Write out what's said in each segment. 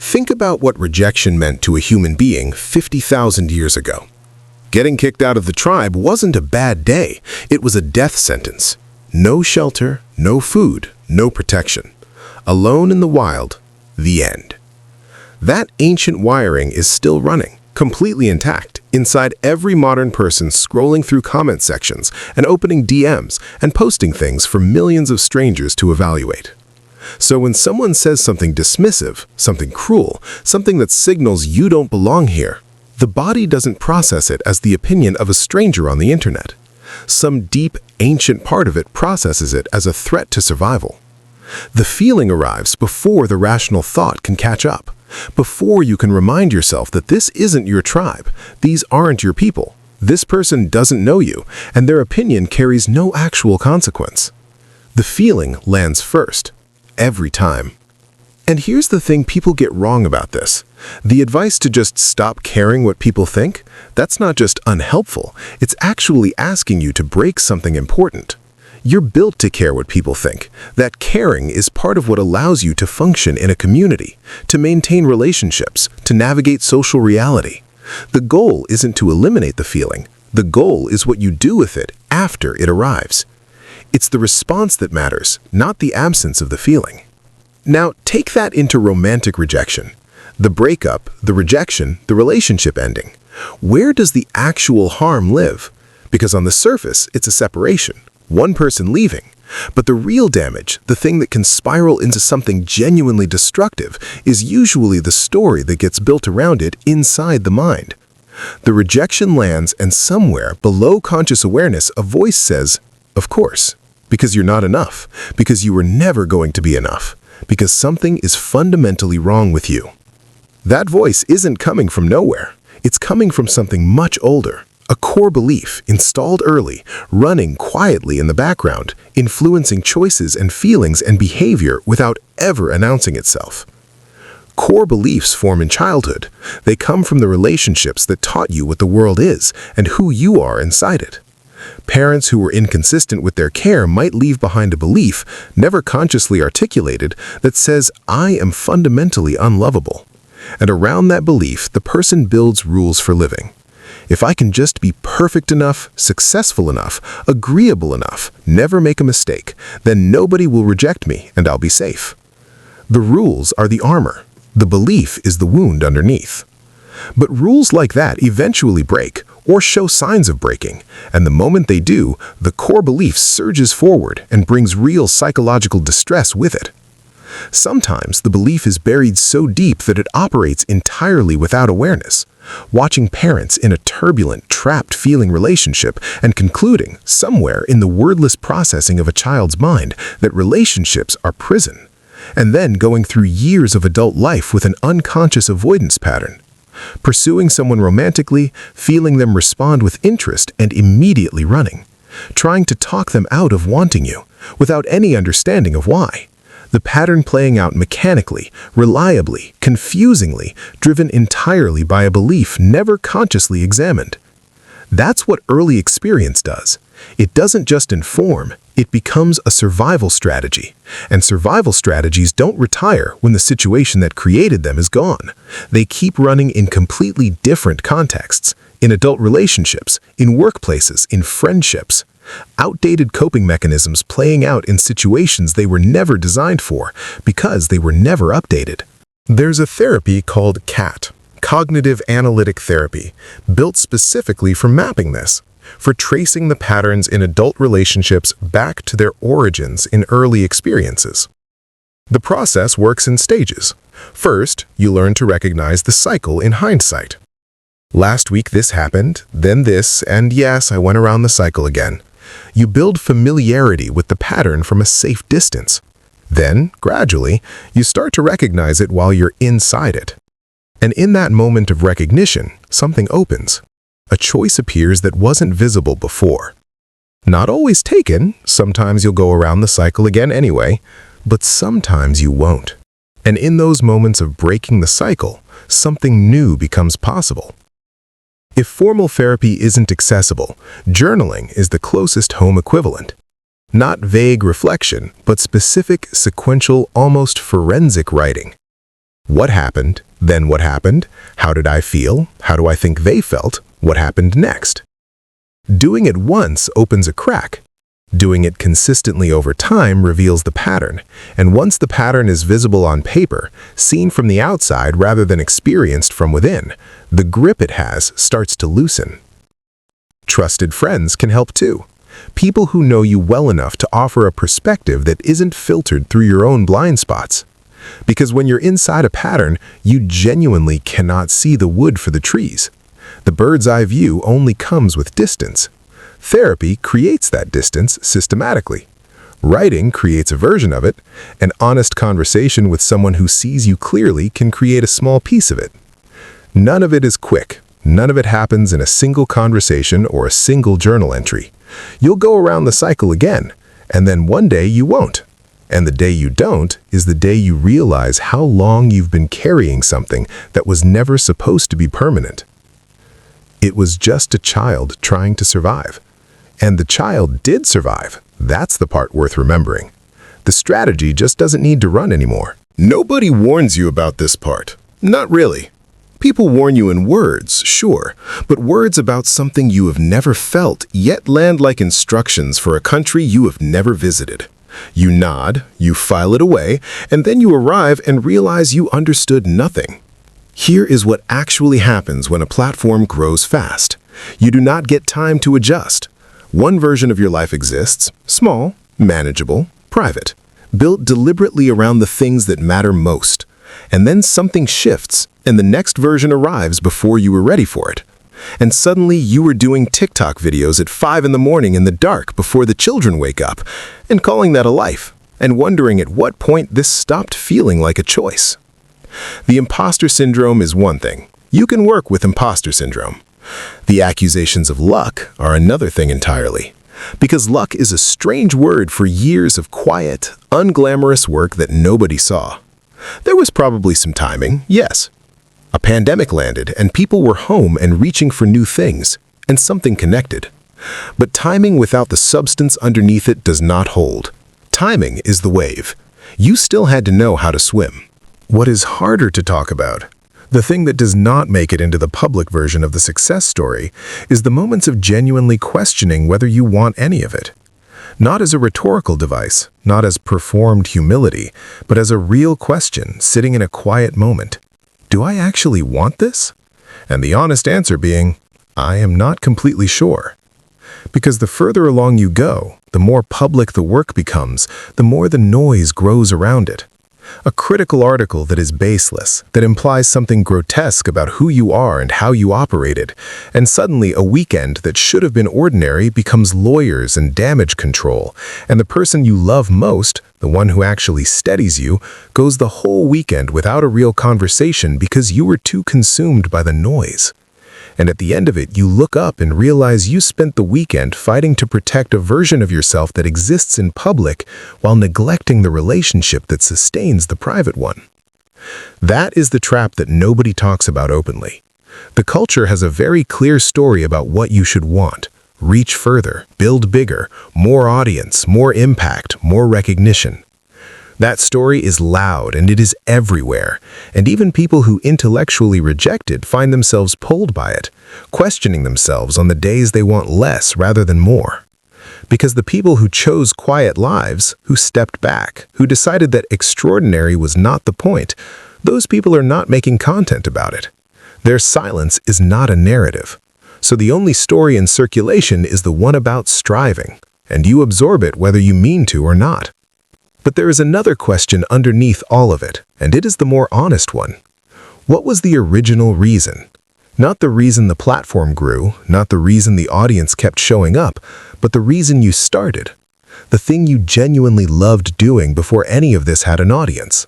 Think about what rejection meant to a human being 50,000 years ago. Getting kicked out of the tribe wasn't a bad day, it was a death sentence. No shelter, no food, no protection. Alone in the wild, the end. That ancient wiring is still running, completely intact, inside every modern person scrolling through comment sections and opening DMs and posting things for millions of strangers to evaluate. So when someone says something dismissive, something cruel, something that signals you don't belong here, the body doesn't process it as the opinion of a stranger on the internet. Some deep, ancient part of it processes it as a threat to survival. The feeling arrives before the rational thought can catch up, before you can remind yourself that this isn't your tribe, these aren't your people, this person doesn't know you, and their opinion carries no actual consequence. The feeling lands first. Every time. And here's the thing people get wrong about this. The advice to just stop caring what people think, that's not just unhelpful, it's actually asking you to break something important. You're built to care what people think. That caring is part of what allows you to function in a community, to maintain relationships, to navigate social reality. The goal isn't to eliminate the feeling. The goal is what you do with it after it arrives. It's the response that matters, not the absence of the feeling. Now, take that into romantic rejection. The breakup, the rejection, the relationship ending. Where does the actual harm live? Because on the surface, it's a separation, one person leaving. But the real damage, the thing that can spiral into something genuinely destructive, is usually the story that gets built around it inside the mind. The rejection lands, and somewhere below conscious awareness, a voice says, "Of course, because you're not enough, because you were never going to be enough, because something is fundamentally wrong with you." That voice isn't coming from nowhere. It's coming from something much older, a core belief installed early, running quietly in the background, influencing choices and feelings and behavior without ever announcing itself. Core beliefs form in childhood. They come from the relationships that taught you what the world is and who you are inside it. Parents who were inconsistent with their care might leave behind a belief, never consciously articulated, that says, "I am fundamentally unlovable." And around that belief, the person builds rules for living. If I can just be perfect enough, successful enough, agreeable enough, never make a mistake, then nobody will reject me and I'll be safe. The rules are the armor. The belief is the wound underneath. But rules like that eventually break or show signs of breaking, and the moment they do, the core belief surges forward and brings real psychological distress with it. Sometimes the belief is buried so deep that it operates entirely without awareness, watching parents in a turbulent, trapped-feeling relationship and concluding, somewhere in the wordless processing of a child's mind, that relationships are prison, and then going through years of adult life with an unconscious avoidance pattern. Pursuing someone romantically, feeling them respond with interest and immediately running. Trying to talk them out of wanting you, without any understanding of why. The pattern playing out mechanically, reliably, confusingly, driven entirely by a belief never consciously examined. That's what early experience does. It doesn't just inform, it becomes a survival strategy. And survival strategies don't retire when the situation that created them is gone. They keep running in completely different contexts, in adult relationships, in workplaces, in friendships. Outdated coping mechanisms playing out in situations they were never designed for because they were never updated. There's a therapy called CAT, Cognitive Analytic Therapy, built specifically for mapping this, for tracing the patterns in adult relationships back to their origins in early experiences. The process works in stages. First, you learn to recognize the cycle in hindsight. Last week this happened, then this, and yes, I went around the cycle again. You build familiarity with the pattern from a safe distance. Then, gradually, you start to recognize it while you're inside it. And in that moment of recognition, something opens. A choice appears that wasn't visible before. Not always taken, sometimes you'll go around the cycle again anyway, but sometimes you won't. And in those moments of breaking the cycle, something new becomes possible. If formal therapy isn't accessible, journaling is the closest home equivalent. Not vague reflection, but specific, sequential, almost forensic writing. What happened? Then what happened? How did I feel? How do I think they felt? What happened next? Doing it once opens a crack. Doing it consistently over time reveals the pattern, and once the pattern is visible on paper, seen from the outside rather than experienced from within, the grip it has starts to loosen. Trusted friends can help too. People who know you well enough to offer a perspective that isn't filtered through your own blind spots. Because when you're inside a pattern, you genuinely cannot see the wood for the trees. The bird's eye view only comes with distance. Therapy creates that distance systematically. Writing creates a version of it. An honest conversation with someone who sees you clearly can create a small piece of it. None of it is quick. None of it happens in a single conversation or a single journal entry. You'll go around the cycle again, and then one day you won't. And the day you don't is the day you realize how long you've been carrying something that was never supposed to be permanent. It was just a child trying to survive. And the child did survive. That's the part worth remembering. The strategy just doesn't need to run anymore. Nobody warns you about this part. Not really. People warn you in words, sure, but words about something you have never felt yet land like instructions for a country you have never visited. You nod, you file it away, and then you arrive and realize you understood nothing. Here is what actually happens when a platform grows fast. You do not get time to adjust. One version of your life exists, small, manageable, private, built deliberately around the things that matter most. And then something shifts, and the next version arrives before you were ready for it. And suddenly you were doing TikTok videos at 5 in the morning in the dark before the children wake up, and calling that a life, and wondering at what point this stopped feeling like a choice. The imposter syndrome is one thing. You can work with imposter syndrome. The accusations of luck are another thing entirely. Because luck is a strange word for years of quiet, unglamorous work that nobody saw. There was probably some timing, yes. A pandemic landed and people were home and reaching for new things, and something connected. But timing without the substance underneath it does not hold. Timing is the wave. You still had to know how to swim. What is harder to talk about, the thing that does not make it into the public version of the success story, is the moments of genuinely questioning whether you want any of it. Not as a rhetorical device, not as performed humility, but as a real question sitting in a quiet moment. Do I actually want this? And the honest answer being, I am not completely sure. Because the further along you go, the more public the work becomes, the more the noise grows around it. A critical article that is baseless, that implies something grotesque about who you are and how you operated, and suddenly a weekend that should have been ordinary becomes lawyers and damage control, and the person you love most, the one who actually steadies you, goes the whole weekend without a real conversation because you were too consumed by the noise. And at the end of it, you look up and realize you spent the weekend fighting to protect a version of yourself that exists in public while neglecting the relationship that sustains the private one. That is the trap that nobody talks about openly. The culture has a very clear story about what you should want. Reach further, build bigger, more audience, more impact, more recognition. That story is loud and it is everywhere, and even people who intellectually reject it find themselves pulled by it, questioning themselves on the days they want less rather than more. Because the people who chose quiet lives, who stepped back, who decided that extraordinary was not the point, those people are not making content about it. Their silence is not a narrative. So the only story in circulation is the one about striving, and you absorb it whether you mean to or not. But there is another question underneath all of it, and it is the more honest one. What was the original reason? Not the reason the platform grew, not the reason the audience kept showing up, but the reason you started. The thing you genuinely loved doing before any of this had an audience.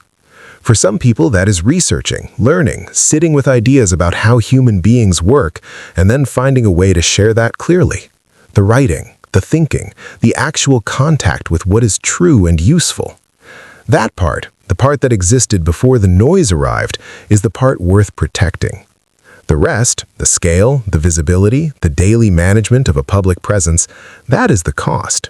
For some people, that is researching, learning, sitting with ideas about how human beings work, and then finding a way to share that clearly. The writing, the thinking, the actual contact with what is true and useful. That part, the part that existed before the noise arrived, is the part worth protecting. The rest, the scale, the visibility, the daily management of a public presence, that is the cost.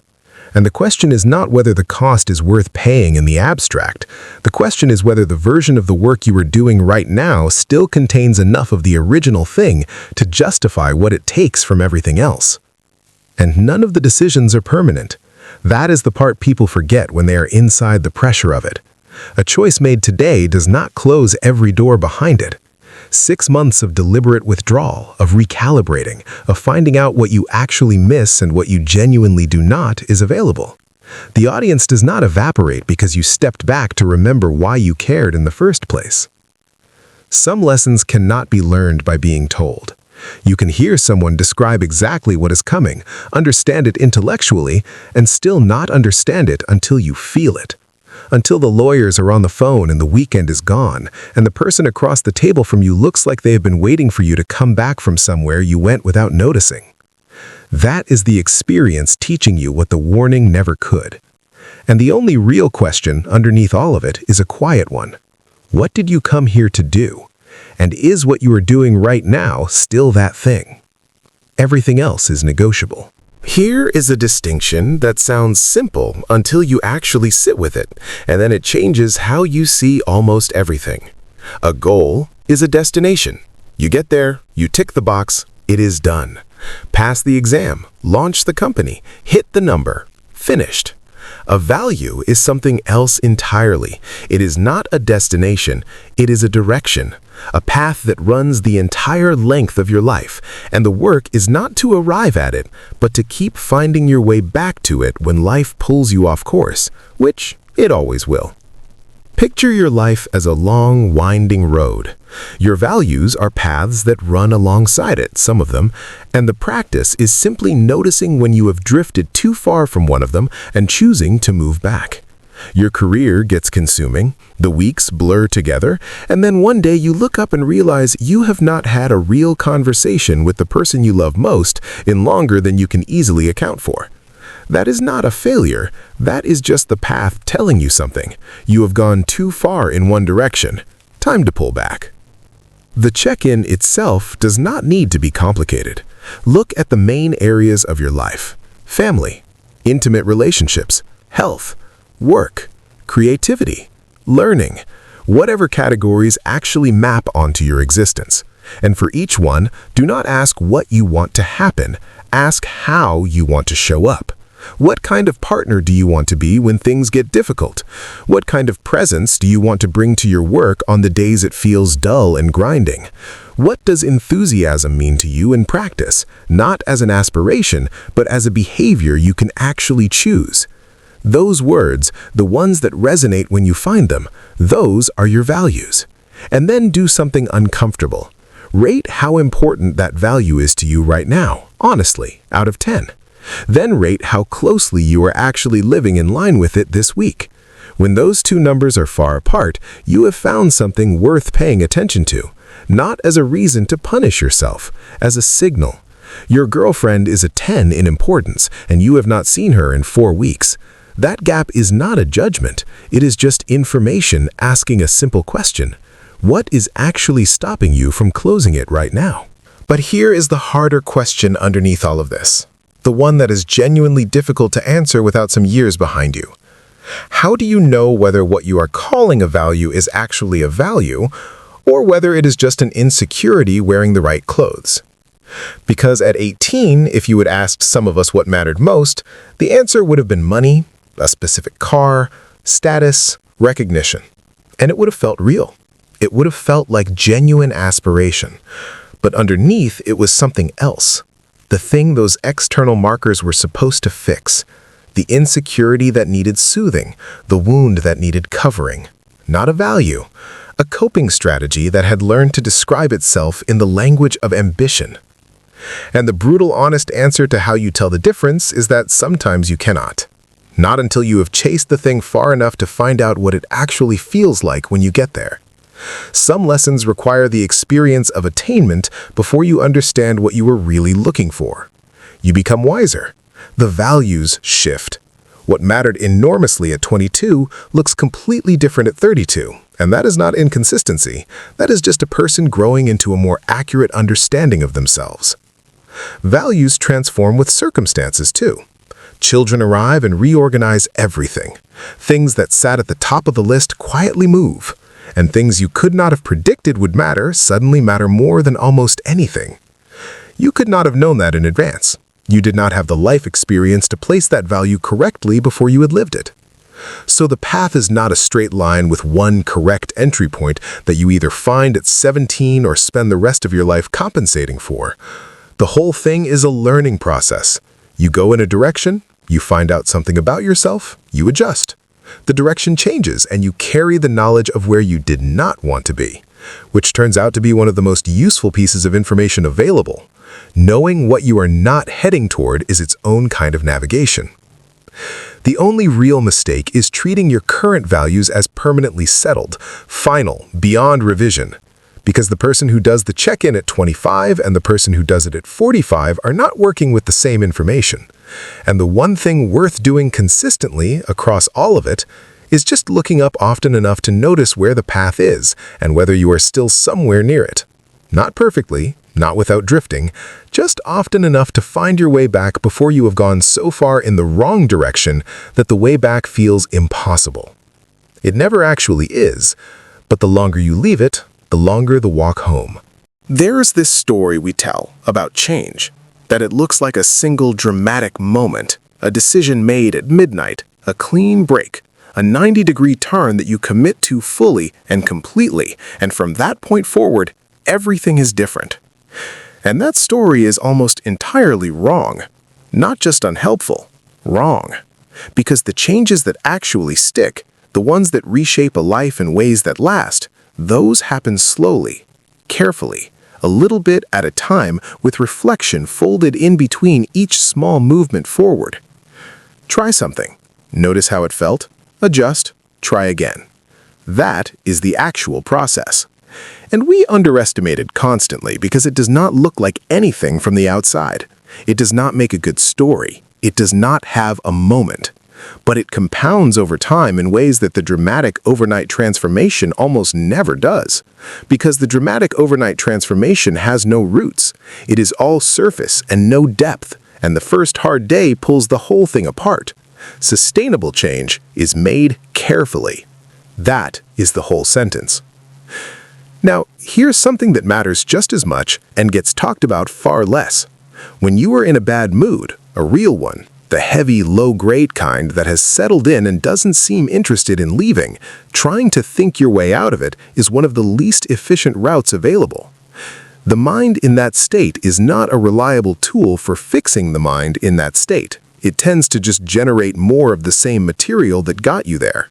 And the question is not whether the cost is worth paying in the abstract. The question is whether the version of the work you are doing right now still contains enough of the original thing to justify what it takes from everything else. And none of the decisions are permanent. That is the part people forget when they are inside the pressure of it. A choice made today does not close every door behind it. 6 months of deliberate withdrawal, of recalibrating, of finding out what you actually miss and what you genuinely do not is available. The audience does not evaporate because you stepped back to remember why you cared in the first place. Some lessons cannot be learned by being told. You can hear someone describe exactly what is coming, understand it intellectually, and still not understand it until you feel it. Until the lawyers are on the phone and the weekend is gone, and the person across the table from you looks like they have been waiting for you to come back from somewhere you went without noticing. That is the experience teaching you what the warning never could. And the only real question underneath all of it is a quiet one. What did you come here to do? And is what you are doing right now still that thing? Everything else is negotiable. Here is a distinction that sounds simple until you actually sit with it, and then it changes how you see almost everything. A goal is a destination. You get there, you tick the box, it is done. Pass the exam, launch the company, hit the number, finished. A value is something else entirely. It is not a destination, it is a direction, a path that runs the entire length of your life, and the work is not to arrive at it, but to keep finding your way back to it when life pulls you off course, which it always will. Picture your life as a long, winding road. Your values are paths that run alongside it, some of them, and the practice is simply noticing when you have drifted too far from one of them and choosing to move back. Your career gets consuming, the weeks blur together, and then one day you look up and realize you have not had a real conversation with the person you love most in longer than you can easily account for. That is not a failure, that is just the path telling you something. You have gone too far in one direction. Time to pull back. The check-in itself does not need to be complicated. Look at the main areas of your life: family, intimate relationships, health, work, creativity, learning, whatever categories actually map onto your existence. And for each one, do not ask what you want to happen, ask how you want to show up. What kind of partner do you want to be when things get difficult? What kind of presence do you want to bring to your work on the days it feels dull and grinding? What does enthusiasm mean to you in practice, not as an aspiration, but as a behavior you can actually choose? Those words, the ones that resonate when you find them, those are your values. And then do something uncomfortable. Rate how important that value is to you right now, honestly, out of 10. Then rate how closely you are actually living in line with it this week. When those two numbers are far apart, you have found something worth paying attention to, not as a reason to punish yourself, as a signal. Your girlfriend is a 10 in importance, and you have not seen her in 4 weeks. That gap is not a judgment, it is just information asking a simple question. What is actually stopping you from closing it right now? But here is the harder question underneath all of this. The one that is genuinely difficult to answer without some years behind you. How do you know whether what you are calling a value is actually a value, or whether it is just an insecurity wearing the right clothes? Because at 18, if you had asked some of us what mattered most, the answer would have been money, a specific car, status, recognition. And it would have felt real. It would have felt like genuine aspiration. But underneath, it was something else. The thing those external markers were supposed to fix. The insecurity that needed soothing, the wound that needed covering. Not a value, a coping strategy that had learned to describe itself in the language of ambition. And the brutal, honest answer to how you tell the difference is that sometimes you cannot. Not until you have chased the thing far enough to find out what it actually feels like when you get there. Some lessons require the experience of attainment before you understand what you were really looking for. You become wiser. The values shift. What mattered enormously at 22 looks completely different at 32, and that is not inconsistency. That is just a person growing into a more accurate understanding of themselves. Values transform with circumstances too. Children arrive and reorganize everything. Things that sat at the top of the list quietly move, and things you could not have predicted would matter suddenly matter more than almost anything. You could not have known that in advance. You did not have the life experience to place that value correctly before you had lived it. So the path is not a straight line with one correct entry point that you either find at 17 or spend the rest of your life compensating for. The whole thing is a learning process. You go in a direction, you find out something about yourself, you adjust. The direction changes and you carry the knowledge of where you did not want to be, which turns out to be one of the most useful pieces of information available. Knowing what you are not heading toward is its own kind of navigation. The only real mistake is treating your current values as permanently settled, final, beyond revision. Because the person who does the check-in at 25 and the person who does it at 45 are not working with the same information. And the one thing worth doing consistently across all of it is just looking up often enough to notice where the path is and whether you are still somewhere near it. Not perfectly, not without drifting, just often enough to find your way back before you have gone so far in the wrong direction that the way back feels impossible. It never actually is, but the longer you leave it, the longer the walk home. There's this story we tell about change, that it looks like a single dramatic moment, a decision made at midnight, a clean break, a 90-degree turn that you commit to fully and completely, and from that point forward, everything is different. And that story is almost entirely wrong. Not just unhelpful, wrong. Because the changes that actually stick, the ones that reshape a life in ways that last, those happen slowly, carefully, a little bit at a time with reflection folded in between each small movement forward. Try something. Notice how it felt. Adjust. Try again. That is the actual process. And we underestimate it constantly because it does not look like anything from the outside. It does not make a good story. It does not have a moment. But it compounds over time in ways that the dramatic overnight transformation almost never does. Because the dramatic overnight transformation has no roots. It is all surface and no depth, and the first hard day pulls the whole thing apart. Sustainable change is made carefully. That is the whole sentence. Now, here's something that matters just as much and gets talked about far less. When you are in a bad mood, a real one, the heavy, low-grade kind that has settled in and doesn't seem interested in leaving, trying to think your way out of it is one of the least efficient routes available. The mind in that state is not a reliable tool for fixing the mind in that state. It tends to just generate more of the same material that got you there.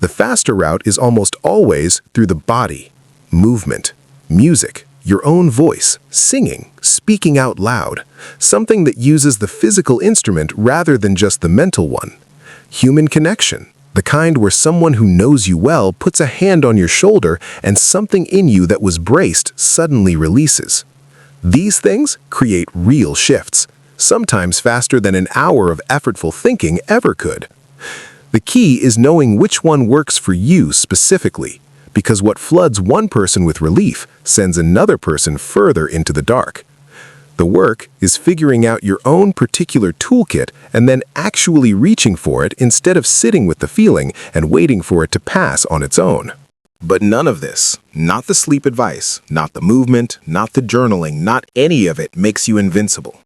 The faster route is almost always through the body. Movement, music, your own voice, singing, speaking out loud, something that uses the physical instrument rather than just the mental one. Human connection, the kind where someone who knows you well puts a hand on your shoulder and something in you that was braced suddenly releases. These things create real shifts, sometimes faster than an hour of effortful thinking ever could. The key is knowing which one works for you specifically, because what floods one person with relief sends another person further into the dark. The work is figuring out your own particular toolkit and then actually reaching for it instead of sitting with the feeling and waiting for it to pass on its own. But none of this, not the sleep advice, not the movement, not the journaling, not any of it makes you invincible.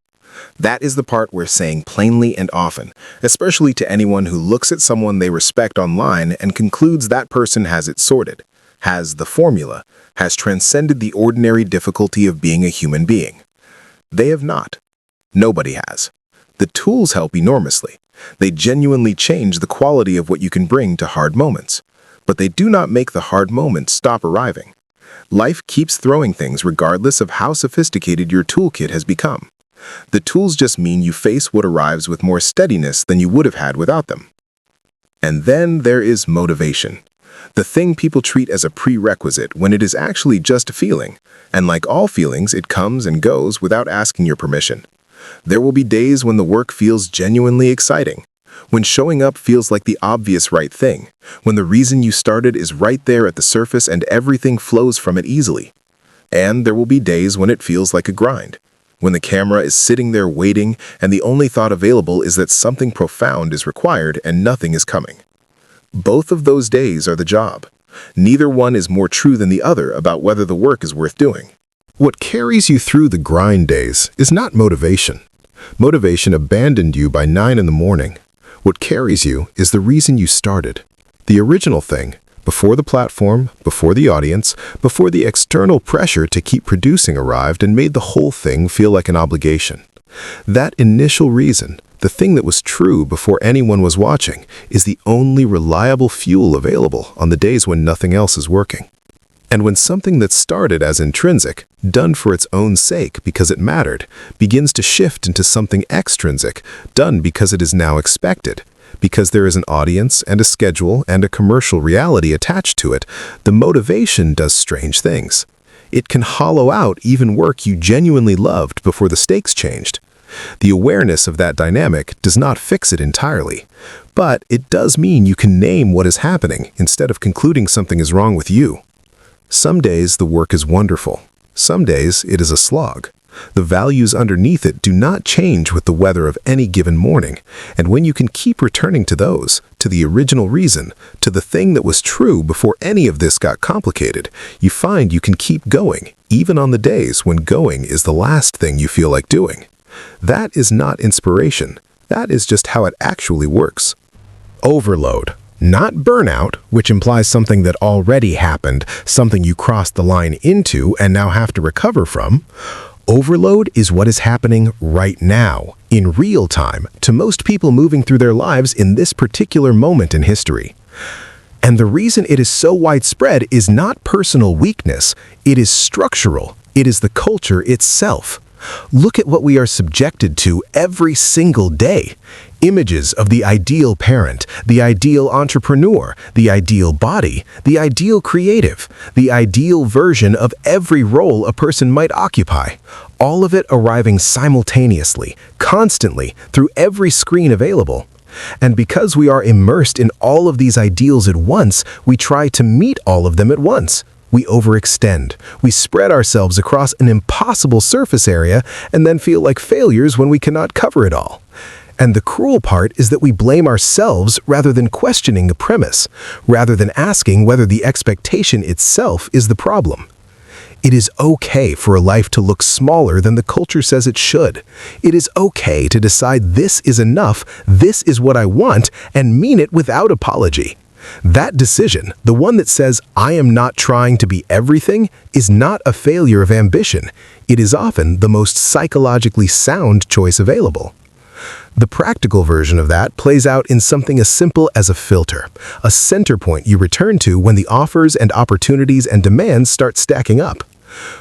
That is the part where saying plainly and often, especially to anyone who looks at someone they respect online and concludes that person has it sorted, has the formula, has transcended the ordinary difficulty of being a human being. They have not. Nobody has. The tools help enormously. They genuinely change the quality of what you can bring to hard moments. But they do not make the hard moments stop arriving. Life keeps throwing things regardless of how sophisticated your toolkit has become. The tools just mean you face what arrives with more steadiness than you would have had without them. And then there is motivation. The thing people treat as a prerequisite when it is actually just a feeling, and like all feelings, it comes and goes without asking your permission. There will be days when the work feels genuinely exciting, when showing up feels like the obvious right thing, when the reason you started is right there at the surface and everything flows from it easily. And there will be days when it feels like a grind, when the camera is sitting there waiting and the only thought available is that something profound is required and nothing is coming. Both of those days are the job. Neither one is more true than the other about whether the work is worth doing. What carries you through the grind days is not motivation. Motivation abandoned you by 9 in the morning. What carries you is the reason you started. The original thing, before the platform, before the audience, before the external pressure to keep producing arrived and made the whole thing feel like an obligation. That initial reason, the thing that was true before anyone was watching, is the only reliable fuel available on the days when nothing else is working. And when something that started as intrinsic, done for its own sake because it mattered, begins to shift into something extrinsic, done because it is now expected, because there is an audience and a schedule and a commercial reality attached to it, the motivation does strange things. It can hollow out even work you genuinely loved before the stakes changed. The awareness of that dynamic does not fix it entirely, but it does mean you can name what is happening instead of concluding something is wrong with you. Some days the work is wonderful. Some days it is a slog. The values underneath it do not change with the weather of any given morning, and when you can keep returning to those, to the original reason, to the thing that was true before any of this got complicated, you find you can keep going, even on the days when going is the last thing you feel like doing. That is not inspiration. That is just how it actually works. Overload. Not burnout, which implies something that already happened, something you crossed the line into and now have to recover from. Overload is what is happening right now, in real time, to most people moving through their lives in this particular moment in history. And the reason it is so widespread is not personal weakness, it is structural, it is the culture itself. Look at what we are subjected to every single day. Images of the ideal parent, the ideal entrepreneur, the ideal body, the ideal creative, the ideal version of every role a person might occupy. All of it arriving simultaneously, constantly, through every screen available. And because we are immersed in all of these ideals at once, we try to meet all of them at once. We overextend. We spread ourselves across an impossible surface area and then feel like failures when we cannot cover it all. And the cruel part is that we blame ourselves rather than questioning the premise, rather than asking whether the expectation itself is the problem. It is okay for a life to look smaller than the culture says it should. It is okay to decide this is enough, this is what I want, and mean it without apology. That decision, the one that says, I am not trying to be everything, is not a failure of ambition. It is often the most psychologically sound choice available. The practical version of that plays out in something as simple as a filter, a center point you return to when the offers and opportunities and demands start stacking up.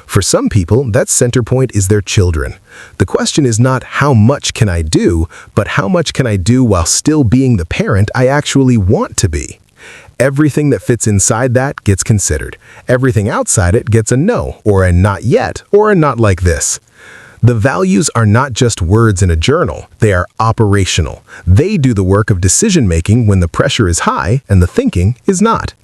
For some people, that center point is their children. The question is not how much can I do, but how much can I do while still being the parent I actually want to be. Everything that fits inside that gets considered. Everything outside it gets a no, or a not yet, or a not like this. The values are not just words in a journal, they are operational. They do the work of decision-making when the pressure is high and the thinking is not.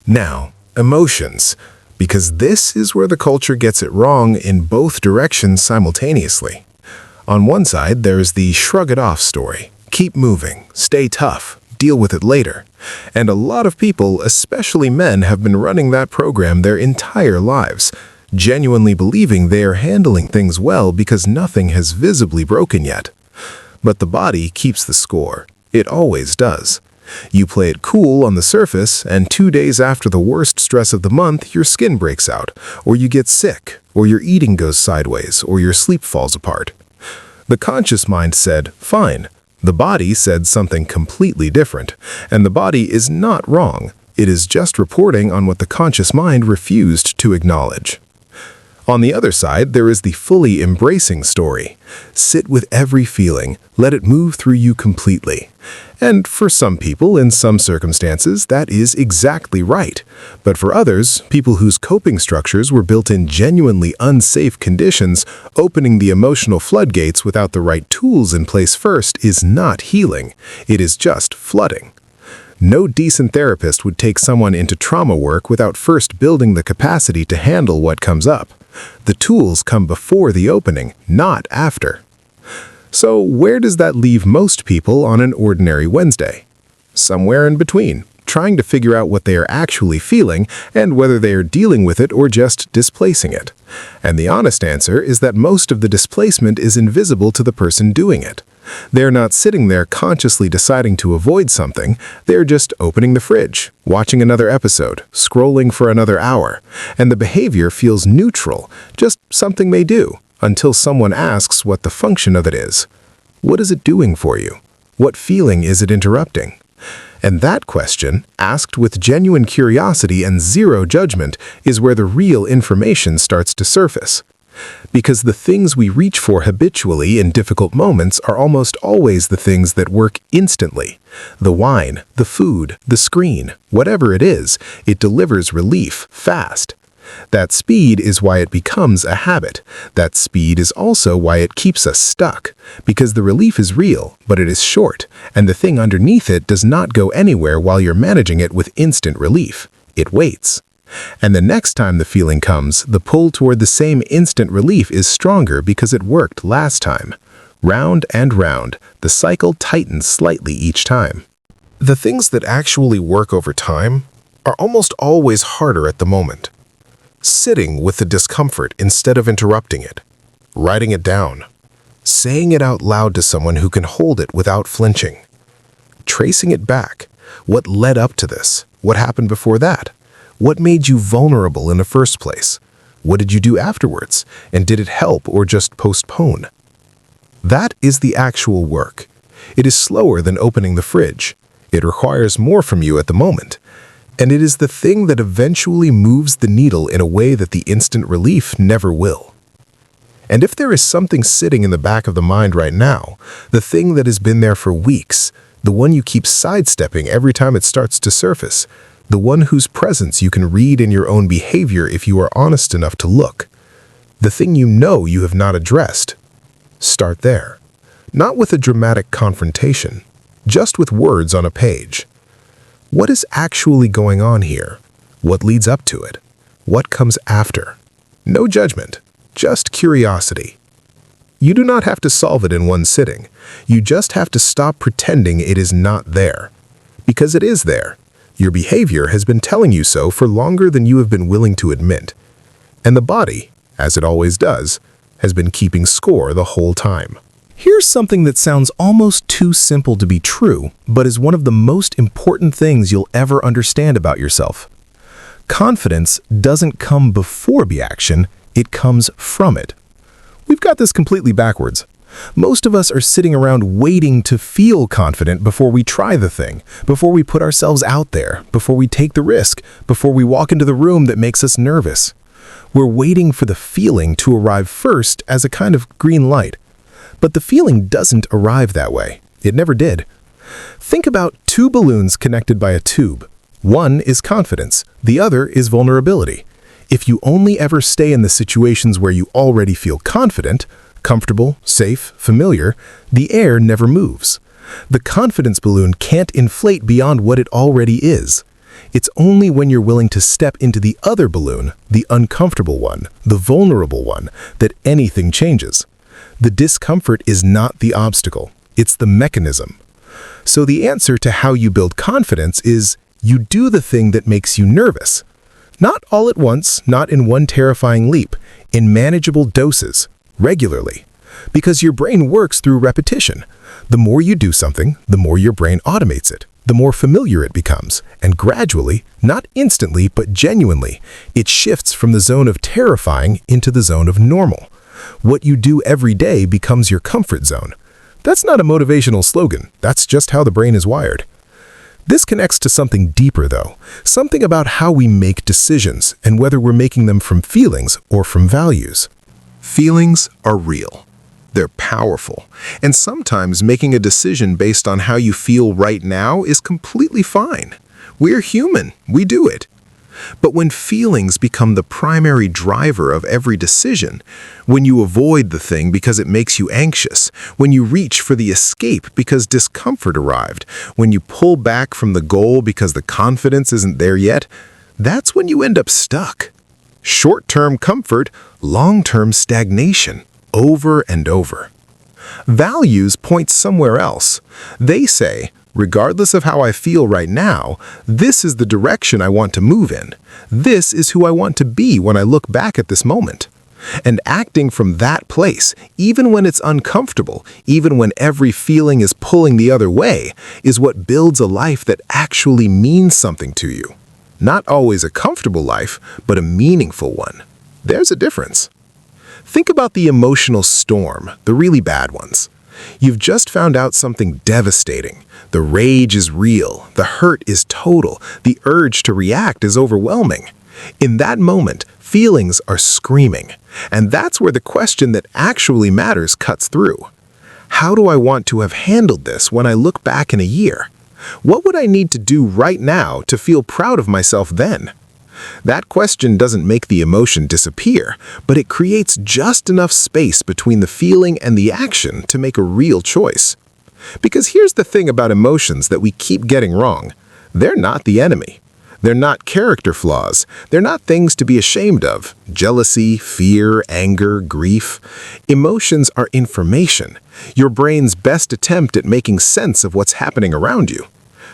Now, emotions. Because this is where the culture gets it wrong in both directions simultaneously. On one side, there is the shrug it off story. Keep moving, stay tough, deal with it later. And a lot of people, especially men, have been running that program their entire lives, genuinely believing they are handling things well because nothing has visibly broken yet. But the body keeps the score. It always does. You play it cool on the surface, and 2 days after the worst stress of the month, your skin breaks out, or you get sick, or your eating goes sideways, or your sleep falls apart. The conscious mind said, fine. The body said something completely different, and the body is not wrong. It is just reporting on what the conscious mind refused to acknowledge. On the other side, there is the fully embracing story. Sit with every feeling, let it move through you completely. And for some people, in some circumstances, that is exactly right. But for others, people whose coping structures were built in genuinely unsafe conditions, opening the emotional floodgates without the right tools in place first is not healing. It is just flooding. No decent therapist would take someone into trauma work without first building the capacity to handle what comes up. The tools come before the opening, not after. So where does that leave most people on an ordinary Wednesday? Somewhere in between, trying to figure out what they are actually feeling and whether they are dealing with it or just displacing it. And the honest answer is that most of the displacement is invisible to the person doing it. They're not sitting there consciously deciding to avoid something, they're just opening the fridge, watching another episode, scrolling for another hour, and the behavior feels neutral, just something they do, until someone asks what the function of it is. What is it doing for you? What feeling is it interrupting? And that question, asked with genuine curiosity and zero judgment, is where the real information starts to surface. Because the things we reach for habitually in difficult moments are almost always the things that work instantly. The wine, the food, the screen, whatever it is, it delivers relief fast. That speed is why it becomes a habit. That speed is also why it keeps us stuck. Because the relief is real, but it is short, and the thing underneath it does not go anywhere while you're managing it with instant relief. It waits. And the next time the feeling comes, the pull toward the same instant relief is stronger because it worked last time. Round and round, the cycle tightens slightly each time. The things that actually work over time are almost always harder at the moment. Sitting with the discomfort instead of interrupting it. Writing it down. Saying it out loud to someone who can hold it without flinching. Tracing it back. What led up to this? What happened before that? What made you vulnerable in the first place? What did you do afterwards? And did it help or just postpone? That is the actual work. It is slower than opening the fridge. It requires more from you at the moment. And it is the thing that eventually moves the needle in a way that the instant relief never will. And if there is something sitting in the back of the mind right now, the thing that has been there for weeks, the one you keep sidestepping every time it starts to surface, the one whose presence you can read in your own behavior if you are honest enough to look, the thing you know you have not addressed, start there. Not with a dramatic confrontation, just with words on a page. What is actually going on here? What leads up to it? What comes after? No judgment, just curiosity. You do not have to solve it in one sitting. You just have to stop pretending it is not there. Because it is there. Your behavior has been telling you so for longer than you have been willing to admit. And the body, as it always does, has been keeping score the whole time. Here's something that sounds almost too simple to be true, but is one of the most important things you'll ever understand about yourself. Confidence doesn't come before the action, it comes from it. We've got this completely backwards. Most of us are sitting around waiting to feel confident before we try the thing, before we put ourselves out there, before we take the risk, before we walk into the room that makes us nervous. We're waiting for the feeling to arrive first as a kind of green light. But the feeling doesn't arrive that way. It never did. Think about two balloons connected by a tube. One is confidence, the other is vulnerability. If you only ever stay in the situations where you already feel confident, comfortable, safe, familiar, the air never moves. The confidence balloon can't inflate beyond what it already is. It's only when you're willing to step into the other balloon, the uncomfortable one, the vulnerable one, that anything changes. The discomfort is not the obstacle, it's the mechanism. So the answer to how you build confidence is you do the thing that makes you nervous. Not all at once, not in one terrifying leap, in manageable doses. Regularly. Because your brain works through repetition. The more you do something, the more your brain automates it, the more familiar it becomes, and gradually, not instantly but genuinely, it shifts from the zone of terrifying into the zone of normal. What you do every day becomes your comfort zone. That's not a motivational slogan, that's just how the brain is wired. This connects to something deeper though, something about how we make decisions and whether we're making them from feelings or from values. Feelings are real. They're powerful. And sometimes making a decision based on how you feel right now is completely fine. We're human. We do it. But when feelings become the primary driver of every decision, when you avoid the thing because it makes you anxious, when you reach for the escape because discomfort arrived, when you pull back from the goal because the confidence isn't there yet, that's when you end up stuck. Short-term comfort, long-term stagnation, over and over. Values point somewhere else. They say, regardless of how I feel right now, this is the direction I want to move in. This is who I want to be when I look back at this moment. And acting from that place, even when it's uncomfortable, even when every feeling is pulling the other way, is what builds a life that actually means something to you. Not always a comfortable life, but a meaningful one. There's a difference. Think about the emotional storm, the really bad ones. You've just found out something devastating. The rage is real, the hurt is total, the urge to react is overwhelming. In that moment, feelings are screaming. And that's where the question that actually matters cuts through. How do I want to have handled this when I look back in a year? What would I need to do right now to feel proud of myself then? That question doesn't make the emotion disappear, but it creates just enough space between the feeling and the action to make a real choice. Because here's the thing about emotions that we keep getting wrong. They're not the enemy. They're not character flaws. They're not things to be ashamed of. Jealousy, fear, anger, grief. Emotions are information. Your brain's best attempt at making sense of what's happening around you.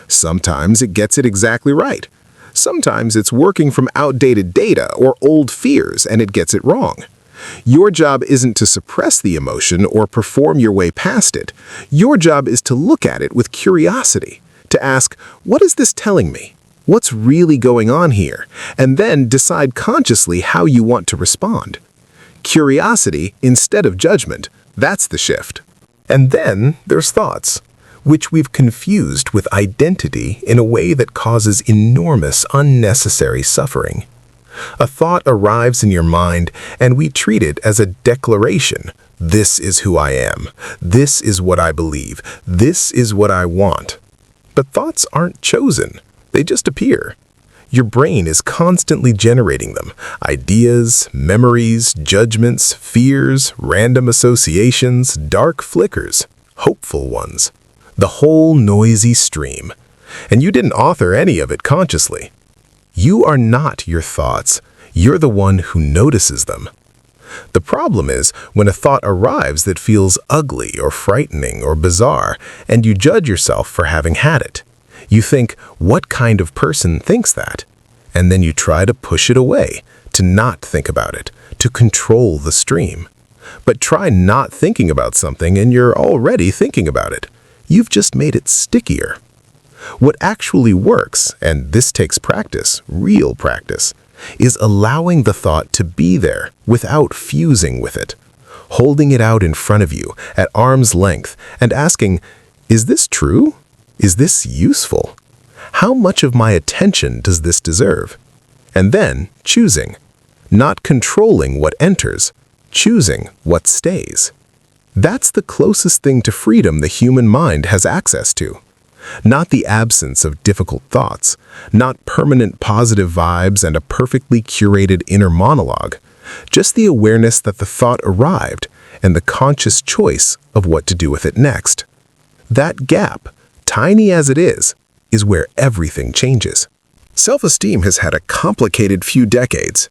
Sometimes it gets it exactly right. Sometimes it's working from outdated data or old fears and it gets it wrong. Your job isn't to suppress the emotion or perform your way past it. Your job is to look at it with curiosity, to ask, what is this telling me? What's really going on here? And then decide consciously how you want to respond. Curiosity instead of judgment, that's the shift. And then there's thoughts, which we've confused with identity in a way that causes enormous unnecessary suffering. A thought arrives in your mind and we treat it as a declaration. This is who I am. This is what I believe. This is what I want. But thoughts aren't chosen. They just appear. Your brain is constantly generating them. Ideas, memories, judgments, fears, random associations, dark flickers, hopeful ones. The whole noisy stream. And you didn't author any of it consciously. You are not your thoughts. You're the one who notices them. The problem is when a thought arrives that feels ugly or frightening or bizarre, and you judge yourself for having had it. You think, what kind of person thinks that? And then you try to push it away, to not think about it, to control the stream. But try not thinking about something and you're already thinking about it. You've just made it stickier. What actually works, and this takes practice, real practice, is allowing the thought to be there without fusing with it. Holding it out in front of you at arm's length and asking, is this true? Is this useful? How much of my attention does this deserve? And then choosing, not controlling what enters, choosing what stays. That's the closest thing to freedom the human mind has access to. Not the absence of difficult thoughts, not permanent positive vibes and a perfectly curated inner monologue, just the awareness that the thought arrived and the conscious choice of what to do with it next. That gap, tiny as it is where everything changes. Self-esteem has had a complicated few decades.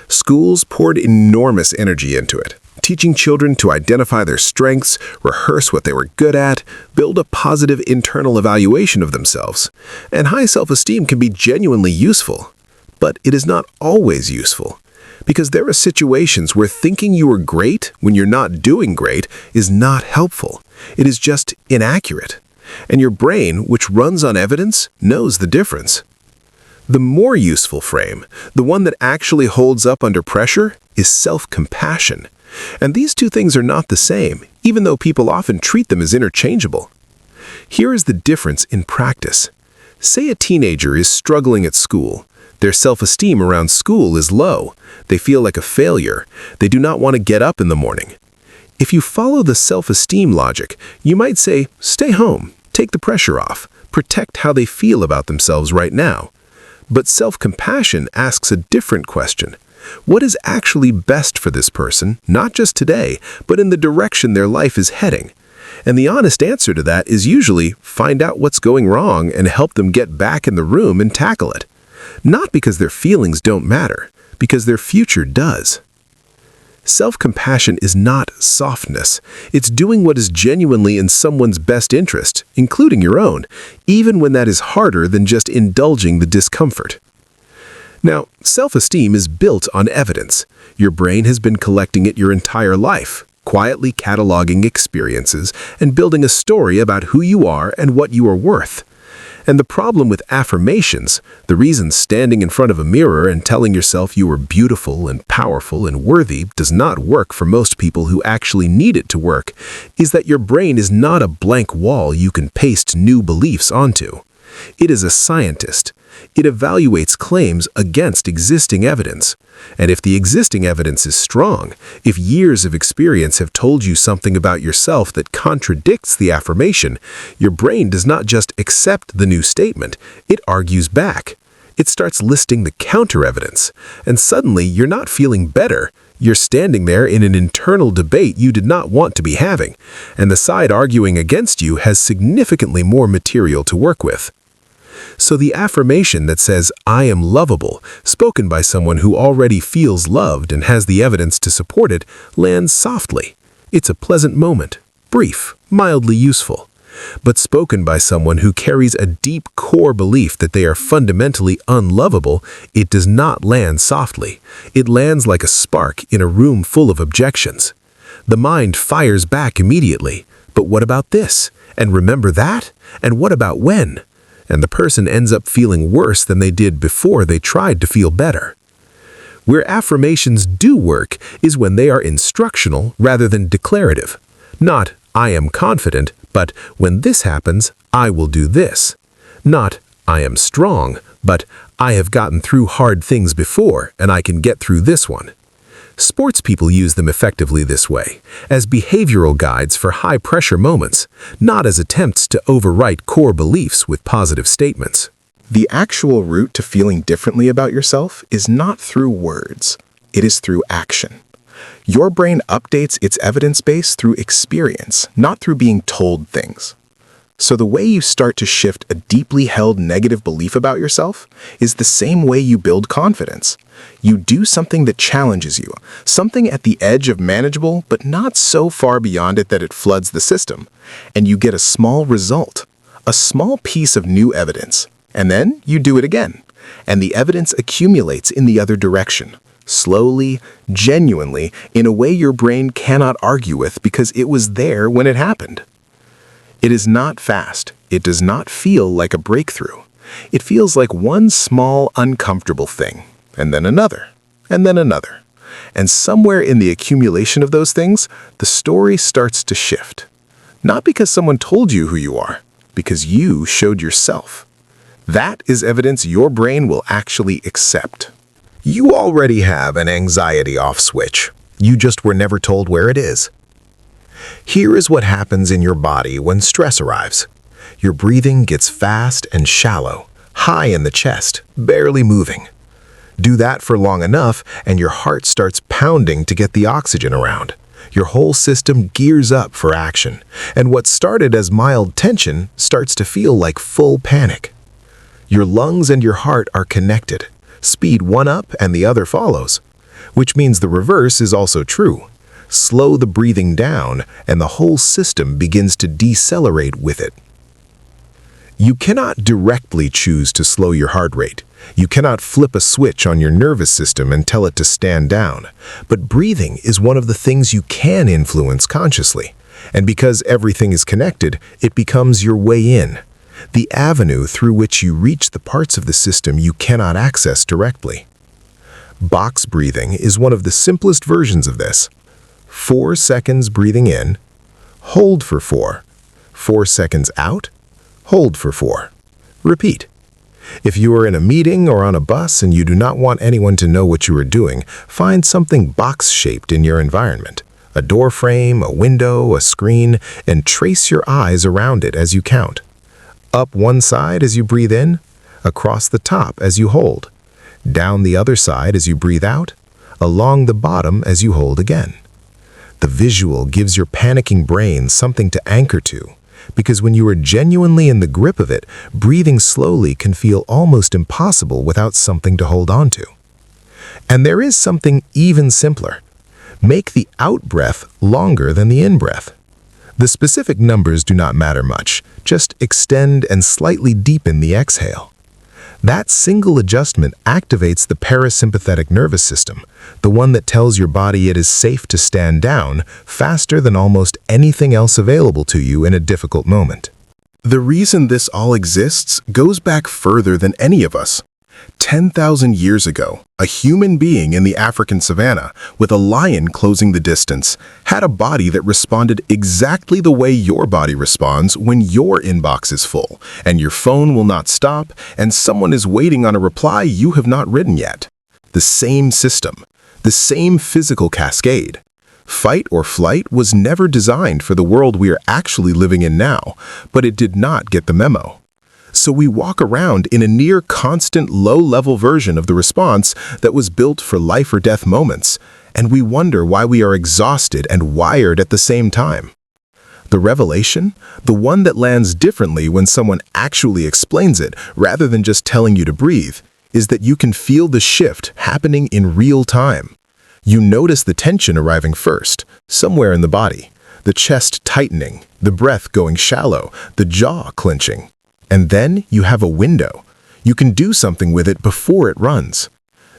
Schools poured enormous energy into it, teaching children to identify their strengths, rehearse what they were good at, build a positive internal evaluation of themselves. And high self-esteem can be genuinely useful, but it is not always useful. Because there are situations where thinking you are great when you're not doing great is not helpful. It is just inaccurate. And your brain, which runs on evidence, knows the difference. The more useful frame, the one that actually holds up under pressure, is self-compassion. And these two things are not the same, even though people often treat them as interchangeable. Here is the difference in practice. Say a teenager is struggling at school. Their self-esteem around school is low. They feel like a failure. They do not want to get up in the morning. If you follow the self-esteem logic, you might say, stay home, take the pressure off, protect how they feel about themselves right now. But self-compassion asks a different question. What is actually best for this person, not just today, but in the direction their life is heading? And the honest answer to that is usually find out what's going wrong and help them get back in the room and tackle it. Not because their feelings don't matter, because their future does. Self-compassion is not softness. It's doing what is genuinely in someone's best interest, including your own, even when that is harder than just indulging the discomfort. Now, self-esteem is built on evidence. Your brain has been collecting it your entire life, quietly cataloging experiences and building a story about who you are and what you are worth. And the problem with affirmations, the reason standing in front of a mirror and telling yourself you are beautiful and powerful and worthy does not work for most people who actually need it to work, is that your brain is not a blank wall you can paste new beliefs onto. It is a scientist. It evaluates claims against existing evidence. And if the existing evidence is strong, if years of experience have told you something about yourself that contradicts the affirmation, your brain does not just accept the new statement, it argues back. It starts listing the counter-evidence, and suddenly you're not feeling better. You're standing there in an internal debate you did not want to be having, and the side arguing against you has significantly more material to work with. So the affirmation that says, "I am lovable," spoken by someone who already feels loved and has the evidence to support it, lands softly. It's a pleasant moment, brief, mildly useful. But spoken by someone who carries a deep core belief that they are fundamentally unlovable, it does not land softly. It lands like a spark in a room full of objections. The mind fires back immediately. But what about this? And remember that? And what about when? And the person ends up feeling worse than they did before they tried to feel better. Where affirmations do work is when they are instructional rather than declarative. Not, "I am confident," but "when this happens, I will do this." Not, "I am strong," but "I have gotten through hard things before and I can get through this one." Sports people use them effectively this way, as behavioral guides for high-pressure moments, not as attempts to overwrite core beliefs with positive statements. The actual route to feeling differently about yourself is not through words. It is through action. Your brain updates its evidence base through experience, not through being told things. So the way you start to shift a deeply held negative belief about yourself is the same way you build confidence. You do something that challenges you, something at the edge of manageable but not so far beyond it that it floods the system, and you get a small result, a small piece of new evidence. And then you do it again, and the evidence accumulates in the other direction, slowly, genuinely, in a way your brain cannot argue with because it was there when it happened. It is not fast. It does not feel like a breakthrough. It feels like one small, uncomfortable thing, and then another, and then another. And somewhere in the accumulation of those things, the story starts to shift. Not because someone told you who you are, because you showed yourself. That is evidence your brain will actually accept. You already have an anxiety off switch. You just were never told where it is. Here is what happens in your body when stress arrives. Your breathing gets fast and shallow, high in the chest, barely moving. Do that for long enough and your heart starts pounding to get the oxygen around. Your whole system gears up for action, and what started as mild tension starts to feel like full panic. Your lungs and your heart are connected. Speed one up and the other follows, which means the reverse is also true. Slow the breathing down, and the whole system begins to decelerate with it. You cannot directly choose to slow your heart rate. You cannot flip a switch on your nervous system and tell it to stand down. But breathing is one of the things you can influence consciously. And because everything is connected, it becomes your way in, the avenue through which you reach the parts of the system you cannot access directly. Box breathing is one of the simplest versions of this. 4 seconds breathing in, hold for 4. 4 seconds out, hold for 4. Repeat. If you are in a meeting or on a bus and you do not want anyone to know what you are doing, find something box-shaped in your environment. A door frame, a window, a screen, and trace your eyes around it as you count. Up one side as you breathe in, across the top as you hold, down the other side as you breathe out, along the bottom as you hold again. The visual gives your panicking brain something to anchor to, because when you are genuinely in the grip of it, breathing slowly can feel almost impossible without something to hold on to. And there is something even simpler. Make the out-breath longer than the in-breath. The specific numbers do not matter much. Just extend and slightly deepen the exhale. That single adjustment activates the parasympathetic nervous system, the one that tells your body it is safe to stand down faster than almost anything else available to you in a difficult moment. The reason this all exists goes back further than any of us. 10,000 years ago, a human being in the African savanna, with a lion closing the distance, had a body that responded exactly the way your body responds when your inbox is full, and your phone will not stop, and someone is waiting on a reply you have not written yet. The same system, the same physical cascade. Fight or flight was never designed for the world we are actually living in now, but it did not get the memo. So we walk around in a near constant low-level version of the response that was built for life or death moments, and we wonder why we are exhausted and wired at the same time. The revelation, the one that lands differently when someone actually explains it rather than just telling you to breathe, is that you can feel the shift happening in real time. You notice the tension arriving first, somewhere in the body, the chest tightening, the breath going shallow, the jaw clenching. And then you have a window. You can do something with it before it runs.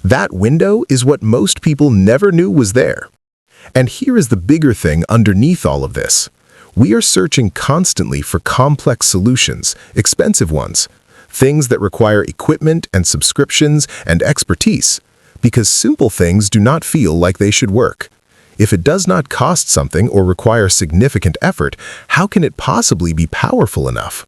That window is what most people never knew was there. And here is the bigger thing underneath all of this. We are searching constantly for complex solutions, expensive ones, things that require equipment and subscriptions and expertise, because simple things do not feel like they should work. If it does not cost something or require significant effort, how can it possibly be powerful enough?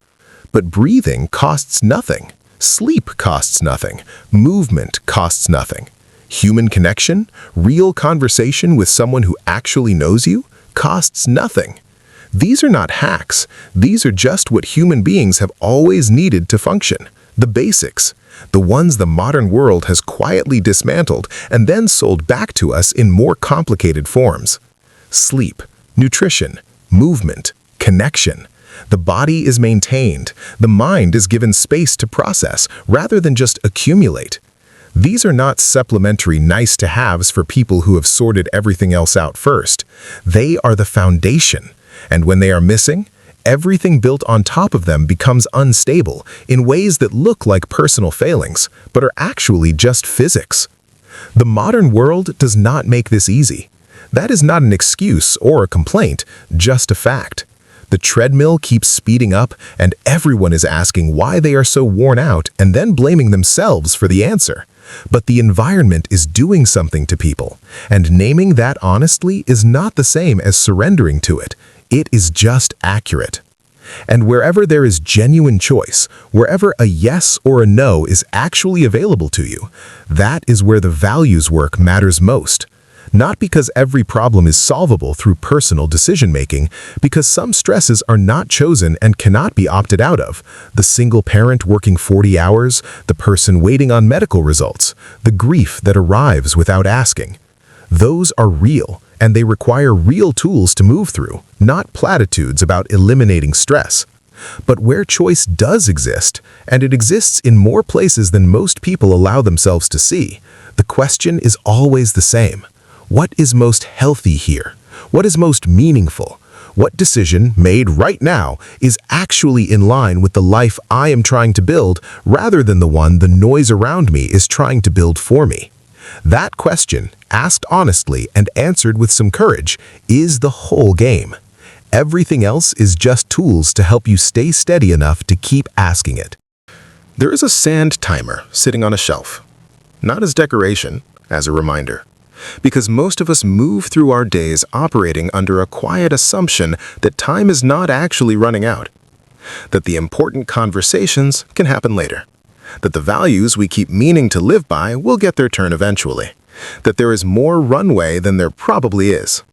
But breathing costs nothing. Sleep costs nothing. Movement costs nothing. Human connection, real conversation with someone who actually knows you, costs nothing. These are not hacks. These are just what human beings have always needed to function. The basics. The ones the modern world has quietly dismantled and then sold back to us in more complicated forms. Sleep, nutrition, movement, connection. The body is maintained. The mind is given space to process rather than just accumulate. These are not supplementary nice-to-haves for people who have sorted everything else out first. They are the foundation. And when they are missing, everything built on top of them becomes unstable in ways that look like personal failings, but are actually just physics. The modern world does not make this easy. That is not an excuse or a complaint, just a fact. The treadmill keeps speeding up, and everyone is asking why they are so worn out and then blaming themselves for the answer. But the environment is doing something to people, and naming that honestly is not the same as surrendering to it. It is just accurate. And wherever there is genuine choice, wherever a yes or a no is actually available to you, that is where the values work matters most. Not because every problem is solvable through personal decision-making, because some stresses are not chosen and cannot be opted out of. The single parent working 40 hours, the person waiting on medical results, the grief that arrives without asking. Those are real, and they require real tools to move through, not platitudes about eliminating stress. But where choice does exist, and it exists in more places than most people allow themselves to see, the question is always the same. What is most healthy here? What is most meaningful? What decision, made right now, is actually in line with the life I am trying to build rather than the one the noise around me is trying to build for me? That question, asked honestly and answered with some courage, is the whole game. Everything else is just tools to help you stay steady enough to keep asking it. There is a sand timer sitting on a shelf. Not as decoration, as a reminder. Because most of us move through our days operating under a quiet assumption that time is not actually running out. That the important conversations can happen later. That the values we keep meaning to live by will get their turn eventually. That there is more runway than there probably is.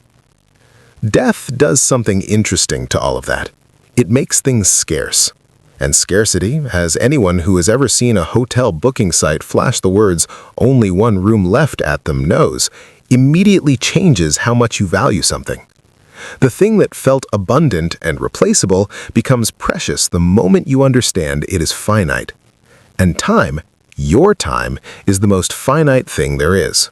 Death does something interesting to all of that. It makes things scarce. And scarcity, as anyone who has ever seen a hotel booking site flash the words "only one room left" at them knows, immediately changes how much you value something. The thing that felt abundant and replaceable becomes precious the moment you understand it is finite. And time, Your time is the most finite thing there is.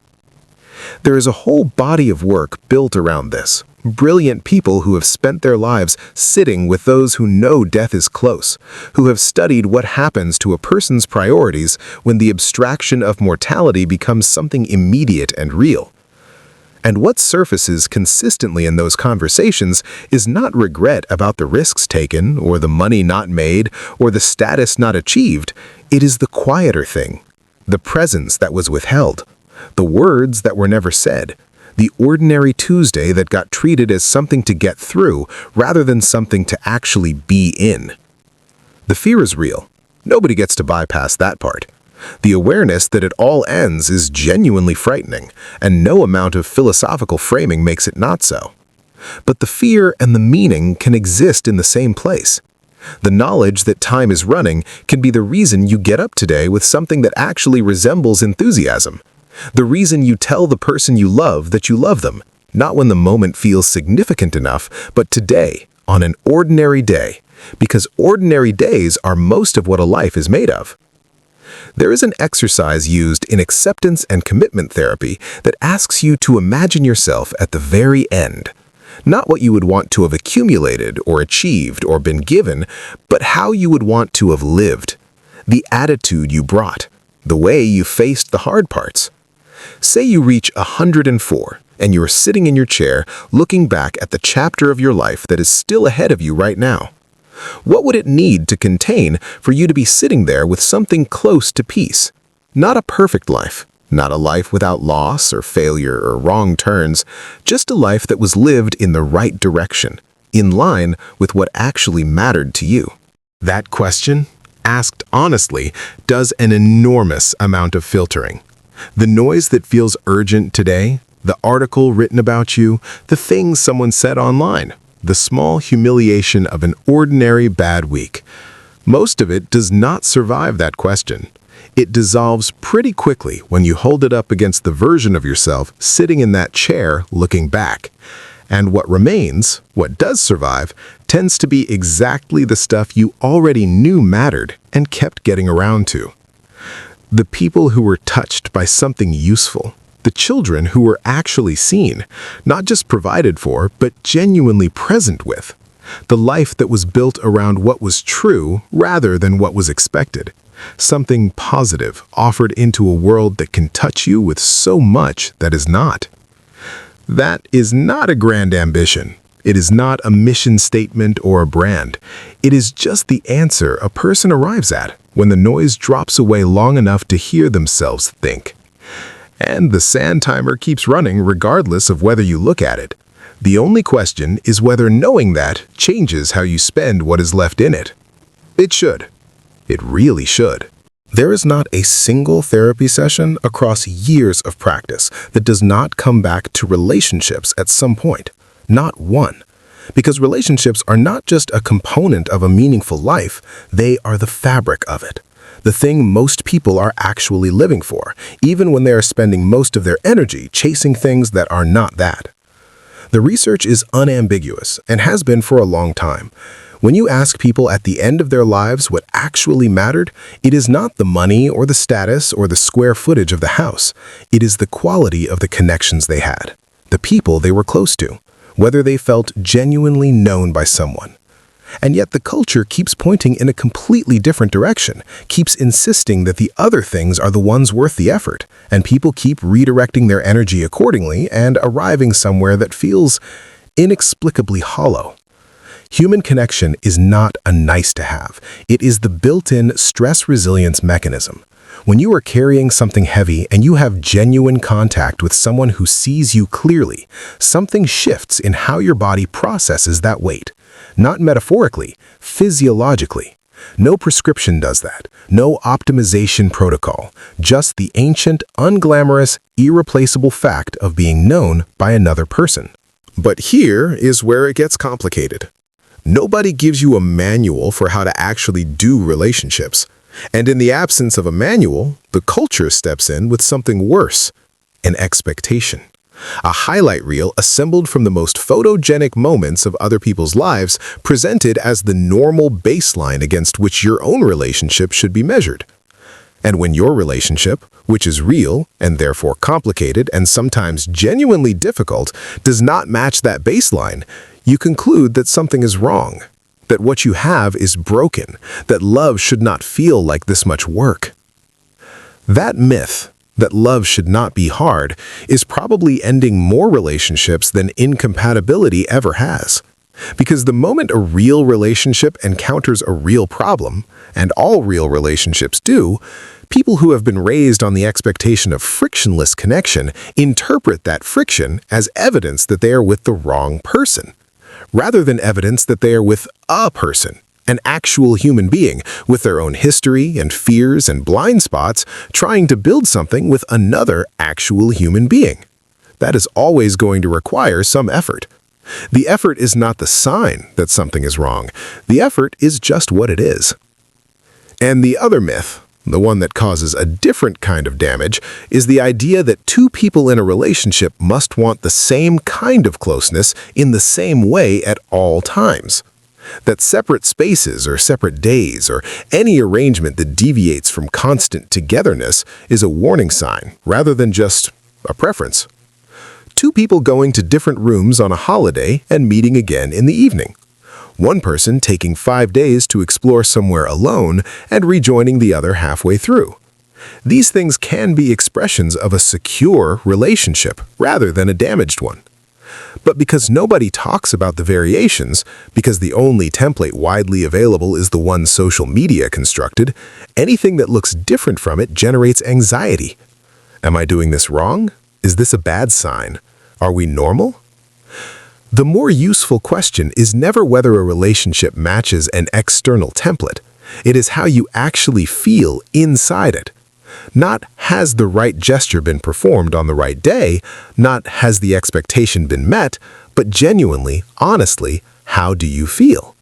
There is a whole body of work built around this. Brilliant people who have spent their lives sitting with those who know death is close, who have studied what happens to a person's priorities when the abstraction of mortality becomes something immediate and real. And what surfaces consistently in those conversations is not regret about the risks taken, or the money not made, or the status not achieved. It is the quieter thing, the presence that was withheld, the words that were never said, the ordinary Tuesday that got treated as something to get through rather than something to actually be in. The fear is real. Nobody gets to bypass that part. The awareness that it all ends is genuinely frightening, and no amount of philosophical framing makes it not so. But the fear and the meaning can exist in the same place. The knowledge that time is running can be the reason you get up today with something that actually resembles enthusiasm. The reason you tell the person you love that you love them, not when the moment feels significant enough, but today, on an ordinary day, because ordinary days are most of what a life is made of. There is an exercise used in acceptance and commitment therapy that asks you to imagine yourself at the very end. Not what you would want to have accumulated or achieved or been given, but how you would want to have lived. The attitude you brought, the way you faced the hard parts. Say you reach 104 and you are sitting in your chair looking back at the chapter of your life that is still ahead of you right now. What would it need to contain for you to be sitting there with something close to peace? Not a perfect life, not a life without loss or failure or wrong turns, just a life that was lived in the right direction, in line with what actually mattered to you. That question, asked honestly, does an enormous amount of filtering. The noise that feels urgent today, the article written about you, the things someone said online, the small humiliation of an ordinary bad week. Most of it does not survive that question. It dissolves pretty quickly when you hold it up against the version of yourself sitting in that chair looking back. And what remains, what does survive, tends to be exactly the stuff you already knew mattered and kept getting around to. The people who were touched by something useful. The children who were actually seen, not just provided for, but genuinely present with. The life that was built around what was true rather than what was expected. Something positive offered into a world that can touch you with so much that is not. That is not a grand ambition. It is not a mission statement or a brand. It is just the answer a person arrives at when the noise drops away long enough to hear themselves think. And the sand timer keeps running regardless of whether you look at it. The only question is whether knowing that changes how you spend what is left in it. It should. It really should. There is not a single therapy session across years of practice that does not come back to relationships at some point. Not one. Because relationships are not just a component of a meaningful life, they are the fabric of it. The thing most people are actually living for, even when they are spending most of their energy chasing things that are not that. The research is unambiguous and has been for a long time. When you ask people at the end of their lives what actually mattered, it is not the money or the status or the square footage of the house. It is the quality of the connections they had, the people they were close to, whether they felt genuinely known by someone. And yet the culture keeps pointing in a completely different direction, keeps insisting that the other things are the ones worth the effort, and people keep redirecting their energy accordingly and arriving somewhere that feels inexplicably hollow. Human connection is not a nice-to-have. It is the built-in stress resilience mechanism. When you are carrying something heavy and you have genuine contact with someone who sees you clearly, something shifts in how your body processes that weight. Not metaphorically, physiologically. No prescription does that. No optimization protocol. Just the ancient, unglamorous, irreplaceable fact of being known by another person. But here is where it gets complicated. Nobody gives you a manual for how to actually do relationships. And in the absence of a manual, the culture steps in with something worse, an expectation. A highlight reel assembled from the most photogenic moments of other people's lives, presented as the normal baseline against which your own relationship should be measured. And when your relationship, which is real and therefore complicated and sometimes genuinely difficult, does not match that baseline, you conclude that something is wrong, that what you have is broken, that love should not feel like this much work. That myth, that love should not be hard, is probably ending more relationships than incompatibility ever has. Because the moment a real relationship encounters a real problem, and all real relationships do, people who have been raised on the expectation of frictionless connection interpret that friction as evidence that they are with the wrong person, rather than evidence that they are with a person, an actual human being with their own history and fears and blind spots, trying to build something with another actual human being. That is always going to require some effort. The effort is not the sign that something is wrong. The effort is just what it is. And the other myth, the one that causes a different kind of damage, is the idea that two people in a relationship must want the same kind of closeness in the same way at all times. That separate spaces or separate days or any arrangement that deviates from constant togetherness is a warning sign rather than just a preference. Two people going to different rooms on a holiday and meeting again in the evening. One person taking 5 days to explore somewhere alone and rejoining the other halfway through. These things can be expressions of a secure relationship rather than a damaged one. But because nobody talks about the variations, because the only template widely available is the one social media constructed, anything that looks different from it generates anxiety. Am I doing this wrong? Is this a bad sign? Are we normal? The more useful question is never whether a relationship matches an external template. It is how you actually feel inside it. Not has the right gesture been performed on the right day, not has the expectation been met, but genuinely, honestly, how do you feel?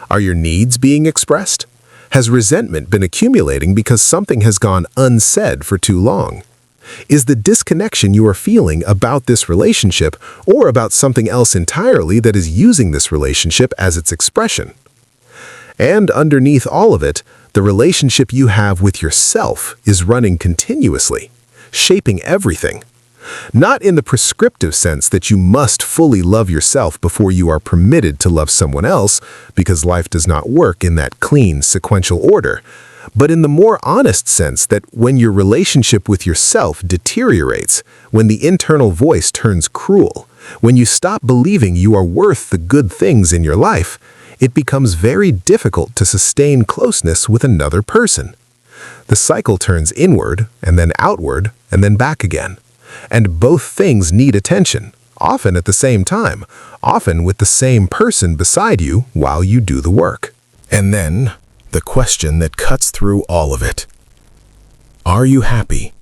Are your needs being expressed? Has resentment been accumulating because something has gone unsaid for too long? Is the disconnection you are feeling about this relationship or about something else entirely that is using this relationship as its expression? And underneath all of it, the relationship you have with yourself is running continuously, shaping everything. Not in the prescriptive sense that you must fully love yourself before you are permitted to love someone else, because life does not work in that clean, sequential order, but in the more honest sense that when your relationship with yourself deteriorates, when the internal voice turns cruel, when you stop believing you are worth the good things in your life, it becomes very difficult to sustain closeness with another person. The cycle turns inward, and then outward, and then back again. And both things need attention, often at the same time, often with the same person beside you while you do the work. And then, the question that cuts through all of it. Are you happy?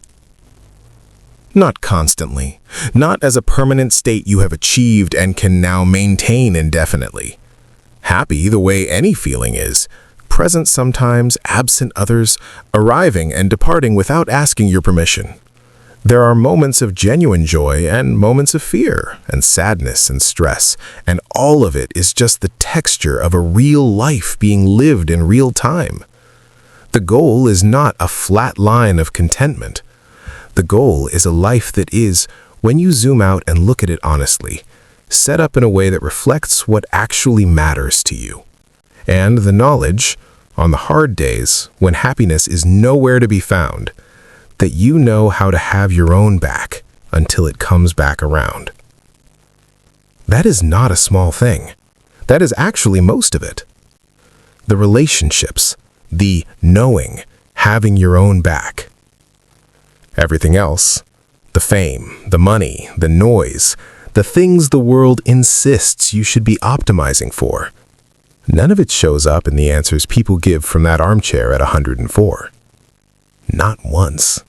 Not constantly, not as a permanent state you have achieved and can now maintain indefinitely. Happy the way any feeling is, present sometimes, absent others, arriving and departing without asking your permission. There are moments of genuine joy and moments of fear and sadness and stress, and all of it is just the texture of a real life being lived in real time. The goal is not a flat line of contentment. The goal is a life that is, when you zoom out and look at it honestly, set up in a way that reflects what actually matters to you. And the knowledge, on the hard days, when happiness is nowhere to be found, that you know how to have your own back until it comes back around. That is not a small thing. That is actually most of it. The relationships, the knowing, having your own back. Everything else, the fame, the money, the noise, the things the world insists you should be optimizing for, none of it shows up in the answers people give from that armchair at 104. Not once.